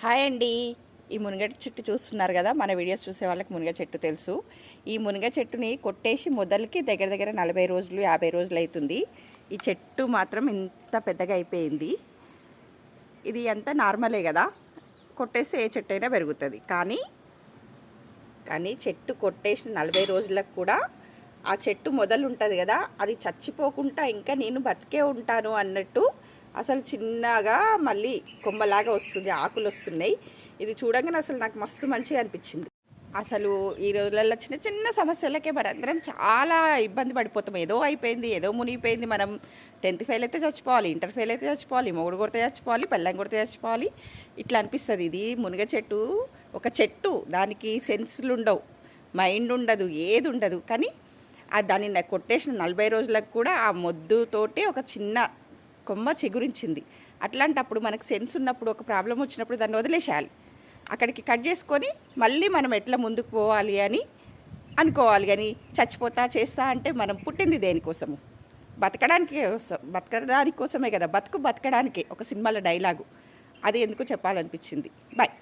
Hi అండి. ఈ మునగ చెట్టు చూస్తున్నారు కదా, మన వీడియోస్ చూసే వాళ్ళకి మునగ చెట్టు తెలుసు. ఈ మునగ చెట్టుని కొట్టేసి మొదలకి దగ్గర దగ్గర 40 రోజులు 50 రోజులు అవుతుంది. ఈ చెట్టు మాత్రం ఇంత పెద్దగా అయిపోయింది. ఇది అంతా నార్మలే కదా, కొట్టేస్తే ఏ చెట్టు అయినా పెరుగుతుంది. కానీ చెట్టు కొట్టేసిన 40 రోజులకు కూడా ఆ చెట్టు మొదలు ఉంటుంది కదా, అది చచ్చిపోకుండా ఇంకా నేను బతికే ఉంటాను అన్నట్టు అసలు చిన్నగా మళ్ళీ కొమ్మలాగా వస్తుంది, ఆకులు వస్తున్నాయి. ఇది చూడంగానే అసలు నాకు మస్తు మంచిగా అనిపించింది. అసలు ఈ రోజులలో చిన్న చిన్న సమస్యలకే మనందరం చాలా ఇబ్బంది పడిపోతాం. ఏదో అయిపోయింది, ఏదో మునిగిపోయింది. మనం 10th ఫెయిల్ అయితే చచ్చిపోవాలి, ఇంటర్ ఫెయిల్ అయితే చచ్చిపోవాలి, మొగుడు కొడితే చచ్చిపోవాలి, పెళ్ళం కొడితే చచ్చిపోవాలి, ఇట్లా అనిపిస్తుంది. ఇది మునగ చెట్టు ఒక చెట్టు, దానికి సెన్స్లు ఉండవు, మైండ్ ఉండదు, ఏది ఉండదు. కానీ దాన్ని కొట్టేసిన 40 రోజులకు కూడా ఆ మొద్దుతోటే ఒక చిన్న కొమ్మ చిగురించింది. అట్లాంటప్పుడు మనకు సెన్స్ ఉన్నప్పుడు, ఒక ప్రాబ్లం వచ్చినప్పుడు దాన్ని వదిలేసేయాలి. అక్కడికి కట్ చేసుకొని మళ్ళీ మనం ఎట్లా ముందుకు పోవాలి అని అనుకోవాలి. కానీ చచ్చిపోతా చేస్తా అంటే మనం పుట్టింది దేనికోసము? బతకడానికి కోసమే కదా. బతకడానికే ఒక సినిమాలో డైలాగు, అది ఎందుకు చెప్పాలనిపించింది. బాయ్.